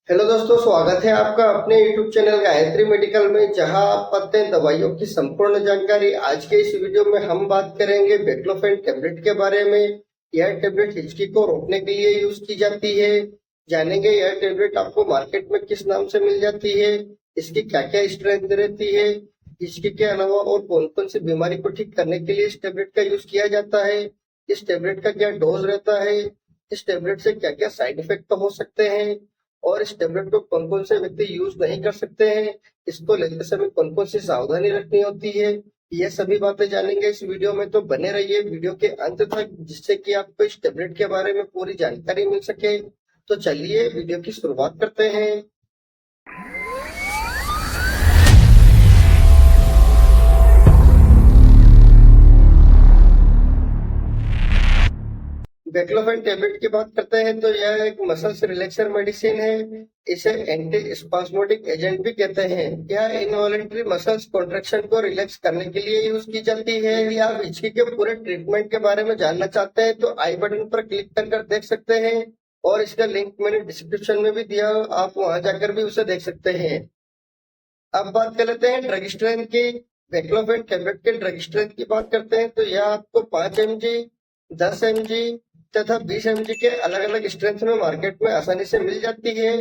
Hello दोस्तों, स्वागत है आपका अपने YouTube चैनल गायत्री मेडिकल में, जहां आप पाते हैं दवाइयों की संपूर्ण जानकारी। आज के इस वीडियो में हम बात करेंगे बेक्लोफेन टेबलेट के बारे में। यह टेबलेट हिचकी को रोकने के लिए यूज की जाती है। जानेंगे यह टेबलेट आपको मार्केट में किस नाम से मिल जाती है, इसकी क्या क्या स्ट्रेंथ रहती है, हिचकी के अलावा और कौन कौन सी बीमारी को ठीक करने के लिए इस टेबलेट का यूज किया जाता है, इस टेबलेट का क्या डोज रहता है, इस टेबलेट से क्या क्या साइड इफेक्ट हो सकते हैं, और इस टेबलेट को कौन कौन से व्यक्ति यूज नहीं कर सकते हैं, इसको लेते समय कौन कौन सी सावधानी रखनी होती है। ये सभी बातें जानेंगे इस वीडियो में, तो बने रहिए वीडियो के अंत तक, जिससे कि आपको इस टेबलेट के बारे में पूरी जानकारी मिल सके। तो चलिए वीडियो की शुरुआत करते हैं। बेक्लोफेन टेबलेट की बात करते हैं तो यह एक मसल्स रिलैक्सर मेडिसिन है। इसे एंटी स्पास्मोडिक एजेंट भी कहते हैं। यह इनवॉलेंटरी मसल्स कॉन्ट्रैक्शन को रिलैक्स करने के लिए यूज की जाती है। यदि आप हिचकी के पूरे ट्रीटमेंट के बारे में जानना चाहते हैं तो आई बटन पर क्लिक कर देख सकते हैं, और इसका लिंक मैंने डिस्क्रिप्शन में भी दिया, आप वहां जाकर भी उसे देख सकते हैं। अब बात कर लेते हैं ड्रग स्ट्रेंथ की। बेक्लोफेन टेबलेट के ड्रग स्ट्रेंथ की बात करते हैं तो यह आपको 5 mg, 10 mg तथा 20 mg के अलग अलग स्ट्रेंथ में मार्केट में आसानी से मिल जाती है।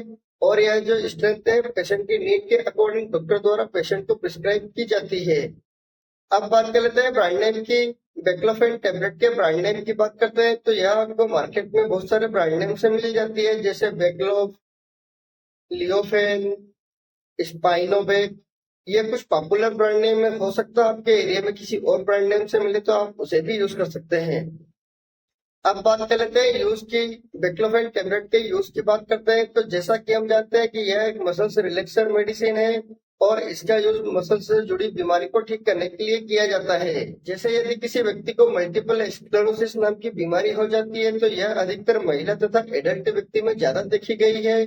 और यह जो स्ट्रेंथ है पेशेंट की नीड के अकॉर्डिंग डॉक्टर द्वारा पेशेंट को प्रिस्क्राइब की जाती है। अब बात कर लेते हैं ब्रांड नेम की। बेक्लोफेन टेबलेट के ब्रांड नेम की बात करते हैं तो यह आपको मार्केट में बहुत सारे ब्रांड नेम से मिल जाती है, जैसे बेक्लोफ, लियोफेन, स्पाइनोवेट। ये कुछ पॉपुलर ब्रांड नेम में हो सकता है आपके एरिया में किसी और ब्रांड नेम से मिले तो आप उसे भी यूज कर सकते हैं। अब बात कर लेते हैं यूज की। बेक्लोफेन टेबलेट के यूज की बात करते हैं तो जैसा कि हम जानते हैं कि यह एक मसल्स रिलैक्सर मेडिसिन है, और इसका यूज मसल से जुड़ी बीमारी को ठीक करने के लिए किया जाता है। जैसे यदि किसी व्यक्ति को मल्टीपल स्क्लेरोसिस नाम की बीमारी हो जाती है तो यह अधिकतर महिला तथा एडल्ट व्यक्ति में ज्यादा देखी गई है।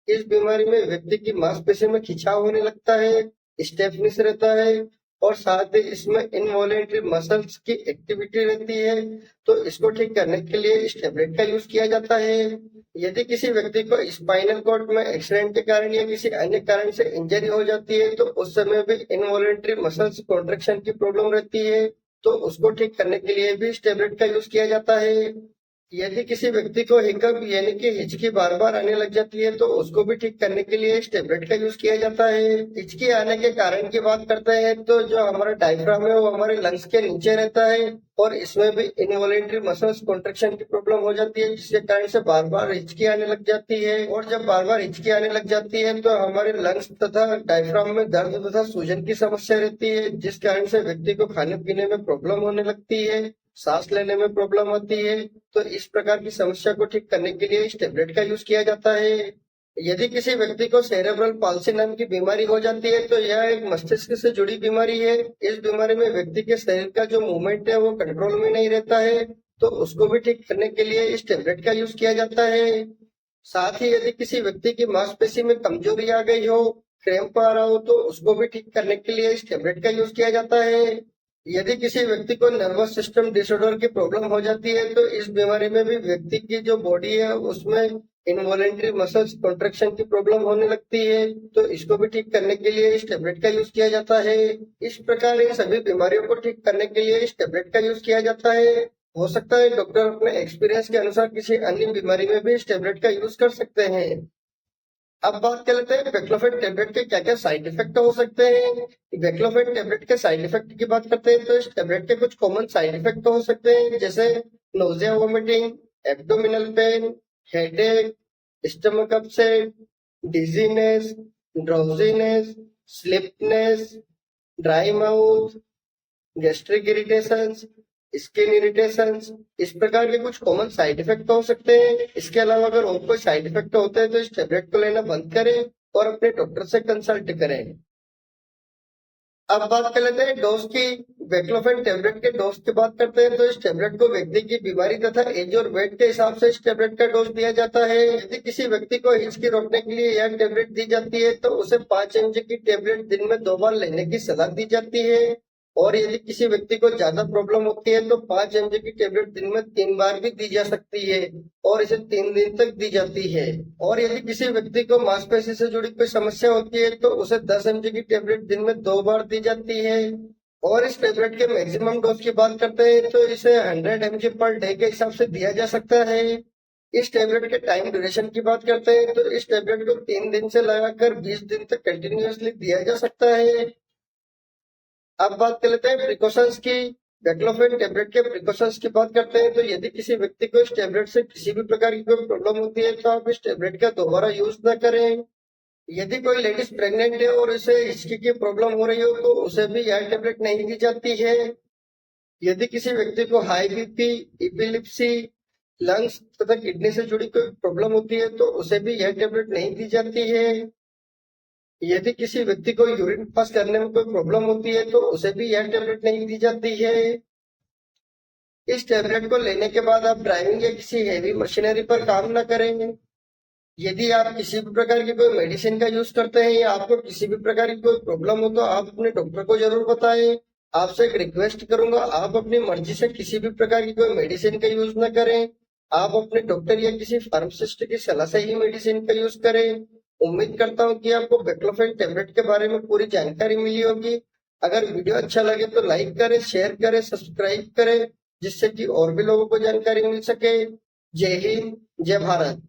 इस बीमारी में व्यक्ति की मांसपेशी में खिंचाव होने लगता है, स्टेफनेस रहता है, और साथ ही इसमें इनवॉलेंटरी मसल्स की एक्टिविटी रहती है। तो इसको ठीक करने के लिए इस टेबलेट का यूज किया जाता है। यदि किसी व्यक्ति को स्पाइनल कॉर्ड में एक्सीडेंट के कारण या किसी अन्य कारण से इंजरी हो जाती है तो उस समय भी इनवॉलेंटरी मसल्स कॉन्ट्रैक्शन की प्रॉब्लम रहती है, तो उसको ठीक करने के लिए भी इस टेबलेट का यूज किया जाता है। यदि किसी व्यक्ति को हिकअप यानी कि हिचकी बार बार आने लग जाती है तो उसको भी ठीक करने के लिए इस टेबलेट का यूज किया जाता है। हिचकी आने के कारण की बात करते हैं तो जो हमारा डायफ्राम है वो हमारे लंग्स के नीचे रहता है, और इसमें भी इनवॉलेंटरी मसल्स कॉन्ट्रैक्शन की प्रॉब्लम हो जाती है, जिसके कारण से बार बार हिचकी आने लग जाती है। और जब बार बार हिचकी आने लग जाती है तो हमारे लंग्स तथा डायफ्राम में दर्द तथा सूजन की समस्या रहती है, जिस कारण से व्यक्ति को खाने पीने में प्रॉब्लम होने लगती है, सांस लेने में प्रॉब्लम होती है। तो इस प्रकार की समस्या को ठीक करने के लिए इस टेबलेट का यूज किया जाता है। यदि किसी व्यक्ति को सेरेब्रल पाल्सी नाम की बीमारी हो जाती है तो यह एक मस्तिष्क से जुड़ी बीमारी है। इस बीमारी में व्यक्ति के शरीर का जो मूवमेंट है वो कंट्रोल में नहीं रहता है, तो उसको भी ठीक करने के लिए इस टेबलेट का यूज किया जाता है। साथ ही यदि किसी व्यक्ति की मांसपेशी में कमजोरी आ गई हो, क्रैम्प आ रहा हो, तो उसको भी ठीक करने के लिए इस टेबलेट का यूज किया जाता है। यदि किसी व्यक्ति को नर्वस सिस्टम डिसऑर्डर की प्रॉब्लम हो जाती है तो इस बीमारी में भी व्यक्ति की जो बॉडी है उसमें इनवॉलेंटरी मसल्स कॉन्ट्रैक्शन की प्रॉब्लम होने लगती है, तो इसको भी ठीक करने के लिए इस टेबलेट का यूज किया जाता है। इस प्रकार इन सभी बीमारियों को ठीक करने के लिए इस टेबलेट का यूज किया जाता है। हो सकता है डॉक्टर अपने एक्सपीरियंस के अनुसार किसी अन्य बीमारी में भी इस टेबलेट का यूज कर सकते हैं। अब बात कर लेते हैं बेक्लोफेन टेबलेट के क्या क्या साइड इफेक्ट हो सकते हैं। बेक्लोफेन टेबलेट के साइड इफेक्ट की बात करते हैं तो इस टेबलेट के कुछ कॉमन साइड इफेक्ट हो सकते हैं, जैसे nausea, vomiting, abdominal pain, headache, stomach upset, dizziness, drowsiness, sleepiness, dry mouth, gastric irritations, skin irritations. इस प्रकार के कुछ कॉमन साइड इफेक्ट हो सकते हैं। इसके अलावा अगर और कोई साइड इफेक्ट होते हैं तो इस टेबलेट को लेना बंद करें और अपने डॉक्टर से कंसल्ट करें। अब बात कर लेते हैं डोज की। बेक्लोफेन टेबलेट के डोज की बात करते हैं तो इस टेबलेट को व्यक्ति की बीमारी तथा एज और वेट के हिसाब से इस टेबलेट का डोज दिया जाता है। यदि किसी व्यक्ति को हिचकी रोकने के लिए यह टेबलेट दी जाती है तो उसे 5 mg की टेबलेट दिन में 2 बार लेने की सलाह दी जाती है। और यदि किसी व्यक्ति को ज्यादा प्रॉब्लम होती है तो 5 mg की टेबलेट दिन में 3 बार भी दी जा सकती है और इसे 3 दिन तक दी जाती है। और यदि किसी व्यक्ति को मांसपेशी से जुड़ी कोई समस्या होती है तो उसे 10 mg की टेबलेट दिन में 2 बार दी जाती है। और इस टेबलेट के मैक्सिमम डोज की बात करते हैं तो इसे 100 mg पर डे के हिसाब से दिया जा सकता है। इस टेबलेट के टाइम ड्यूरेशन की बात करते हैं तो इस टेबलेट को 3 दिन से लगाकर 20 दिन तक कंटिन्यूअसली दिया जा सकता है। अब बात कर लेते हैं प्रिकॉशंस की। बेक्लोफेन टेबलेट के प्रिकॉशंस की बात करते हैं तो यदि किसी व्यक्ति को इस टेबलेट से किसी भी प्रकार की कोई प्रॉब्लम होती है तो आप इस टेबलेट का दोबारा यूज न करें। यदि कोई लेडीज प्रेग्नेंट है और उसे हिचकी की प्रॉब्लम हो रही हो तो उसे भी यह टेबलेट नहीं दी जाती है। यदि किसी व्यक्ति को हाई बीपी, इपिलिप्सी, लंग्स तथा किडनी से जुड़ी कोई प्रॉब्लम होती है तो उसे भी यह टेबलेट नहीं दी जाती है। यदि किसी व्यक्ति को यूरिन पास करने में कोई प्रॉब्लम होती है तो उसे भी यह टेबलेट नहीं दी जाती है। इस टेबलेट को लेने के बाद आप ड्राइविंग या किसी हेवी मशीनरी पर काम न करें। यदि आप किसी भी प्रकार की कोई मेडिसिन का यूज करते हैं या आपको किसी भी प्रकार की कोई प्रॉब्लम हो तो आप अपने डॉक्टर को जरूर बताएं। आपसे एक रिक्वेस्ट करूंगा, आप अपनी मर्जी से किसी भी प्रकार की कोई मेडिसिन का यूज न करें। आप अपने डॉक्टर या किसी फार्मासिस्ट की सलाह से ही मेडिसिन का यूज करें। उम्मीद करता हूँ कि आपको बेक्लोफेन टेबलेट के बारे में पूरी जानकारी मिली होगी। अगर वीडियो अच्छा लगे तो लाइक करें, शेयर करें, सब्सक्राइब करें, जिससे कि और भी लोगों को जानकारी मिल सके। जय हिंद, जय भारत।